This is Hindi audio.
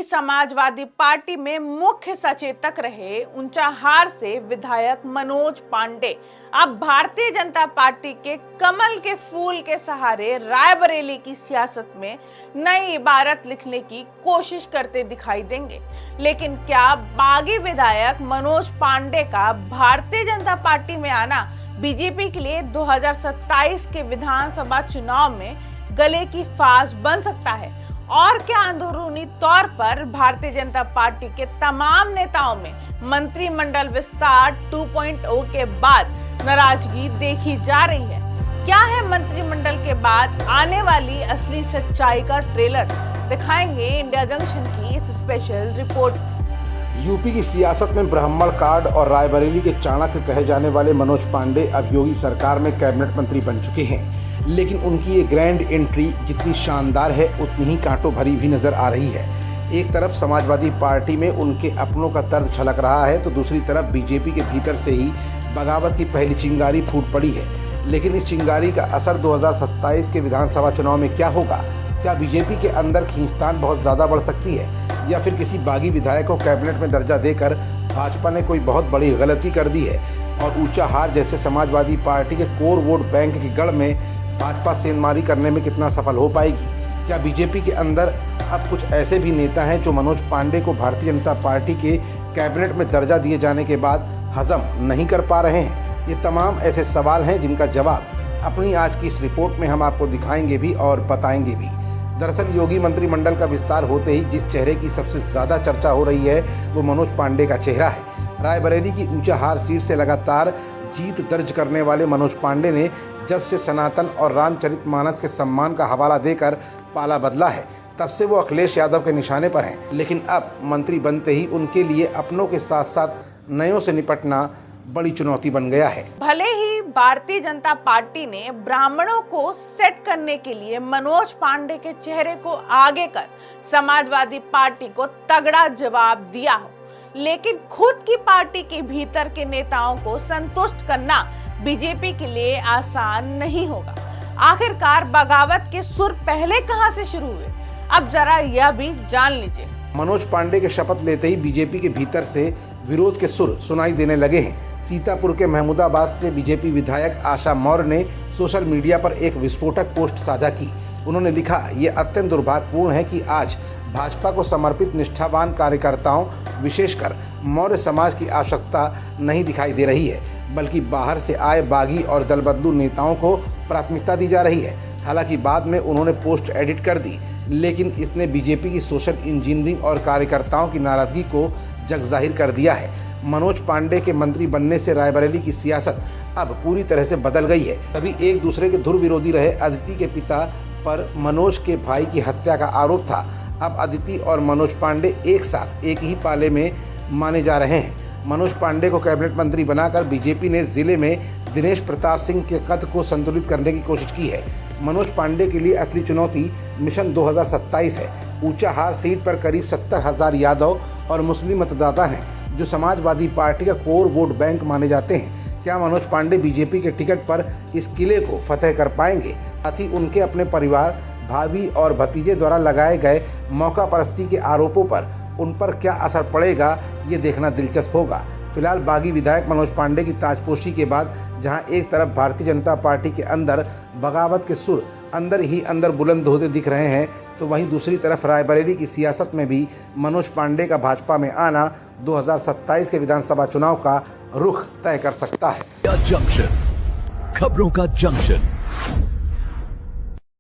समाजवादी पार्टी में मुख्य सचेतक रहे ऊंचाहार से विधायक मनोज पांडे अब भारतीय जनता पार्टी के कमल के फूल के सहारे रायबरेली की सियासत में नई इबारत लिखने की कोशिश करते दिखाई देंगे। लेकिन क्या बागी विधायक मनोज पांडे का भारतीय जनता पार्टी में आना बीजेपी के लिए 2027 के विधानसभा चुनाव में गले की फांस बन सकता है? और क्या अंदरूनी तौर पर भारतीय जनता पार्टी के तमाम नेताओं में मंत्रिमंडल विस्तार 2.0 के बाद नाराजगी देखी जा रही है? क्या है मंत्रिमंडल के बाद आने वाली असली सच्चाई का ट्रेलर? दिखाएंगे इंडिया जंक्शन की इस स्पेशल रिपोर्ट। यूपी की सियासत में ब्राह्मण कार्ड और रायबरेली के चाणक्य कहे जाने वाले मनोज पांडे अब योगी सरकार में कैबिनेट मंत्री बन चुके हैं, लेकिन उनकी ये ग्रैंड एंट्री जितनी शानदार है उतनी ही कांटों भरी भी नजर आ रही है। एक तरफ समाजवादी पार्टी में उनके अपनों का दर्द छलक रहा है तो दूसरी तरफ बीजेपी के भीतर से ही बगावत की पहली चिंगारी फूट पड़ी है। लेकिन इस चिंगारी का असर 2027 के विधानसभा चुनाव में क्या होगा? क्या बीजेपी के अंदर खींचतान बहुत ज़्यादा बढ़ सकती है, या फिर किसी बागी विधायक को कैबिनेट में दर्जा देकर भाजपा ने कोई बहुत बड़ी गलती कर दी है और ऊंचाहार जैसे समाजवादी पार्टी के कोर वोट बैंक की गढ़ में भाजपा सेंधमारी करने में कितना सफल हो पाएगी? क्या बीजेपी के अंदर अब कुछ ऐसे भी नेता हैं जो मनोज पांडे को भारतीय जनता पार्टी के कैबिनेट में दर्जा दिए जाने के बाद हजम नहीं कर पा रहे हैं? ये तमाम ऐसे सवाल हैं जिनका जवाब अपनी आज की इस रिपोर्ट में हम आपको दिखाएंगे भी और बताएंगे भी। दरअसल योगी मंत्रिमंडल का विस्तार होते ही जिस चेहरे की सबसे ज़्यादा चर्चा हो रही है वो मनोज पांडे का चेहरा है। रायबरेली की ऊंचाहार सीट से लगातार जीत दर्ज करने वाले मनोज पांडे ने जब से सनातन और रामचरितमानस के सम्मान का हवाला देकर पाला बदला है तब से वो अखिलेश यादव के निशाने पर हैं। लेकिन अब मंत्री बनते ही उनके लिए अपनों के साथ साथ नयों से निपटना बड़ी चुनौती बन गया है। भले ही भारतीय जनता पार्टी ने ब्राह्मणों को सेट करने के लिए मनोज पांडे के चेहरे को आगे कर समाजवादी पार्टी को तगड़ा जवाब दिया हो, लेकिन खुद की पार्टी के भीतर के नेताओं को संतुष्ट करना बीजेपी के लिए आसान नहीं होगा। आखिरकार बगावत के सुर पहले कहां से शुरू हुए, अब जरा यह भी जान लीजिए। मनोज पांडे के शपथ लेते ही बीजेपी के भीतर से विरोध के सुर सुनाई देने लगे हैं। सीतापुर के महमूदाबाद से बीजेपी विधायक आशा मौर्य ने सोशल मीडिया पर एक विस्फोटक पोस्ट साझा की। उन्होंने लिखा, ये अत्यंत दुर्भाग्यपूर्ण है कि आज भाजपा को समर्पित निष्ठावान कार्यकर्ताओं विशेषकर मौर्य समाज की आवश्यकता नहीं दिखाई दे रही है, बल्कि बाहर से आए बागी और दलबदलू नेताओं को प्राथमिकता दी जा रही है। हालांकि बाद में उन्होंने पोस्ट एडिट कर दी, लेकिन इसने बीजेपी की सोशल इंजीनियरिंग और कार्यकर्ताओं की नाराजगी को जगजाहिर कर दिया है। मनोज पांडे के मंत्री बनने से रायबरेली की सियासत अब पूरी तरह से बदल गई है। तभी एक दूसरे के धुर विरोधी रहे अदिति के पिता पर मनोज के भाई की हत्या का आरोप था। अब अदिति और मनोज पांडे एक साथ एक ही पाले में माने जा रहे हैं। मनोज पांडे को कैबिनेट मंत्री बनाकर बीजेपी ने जिले में दिनेश प्रताप सिंह के कद को संतुलित करने की कोशिश की है। मनोज पांडे के लिए असली चुनौती मिशन 2027 है। ऊंचाहार सीट पर करीब 70,000 यादव और मुस्लिम मतदाता हैं जो समाजवादी पार्टी का कोर वोट बैंक माने जाते हैं। क्या मनोज पांडे बीजेपी के टिकट पर इस किले को फतेह कर पाएंगे? साथ ही उनके अपने परिवार, भाभी और भतीजे द्वारा लगाए गए मौका परस्ती के आरोपों पर उन पर क्या असर पड़ेगा, ये देखना दिलचस्प होगा। फिलहाल बागी विधायक मनोज पांडे की ताजपोशी के बाद जहां एक तरफ भारतीय जनता पार्टी के अंदर बगावत के सुर अंदर ही अंदर बुलंद होते दिख रहे हैं, तो वहीं दूसरी तरफ रायबरेली की सियासत में भी मनोज पांडे का भाजपा में आना 2027 के विधानसभा चुनाव का रुख तय कर सकता है। जंक्शन, खबरों का जंक्शन।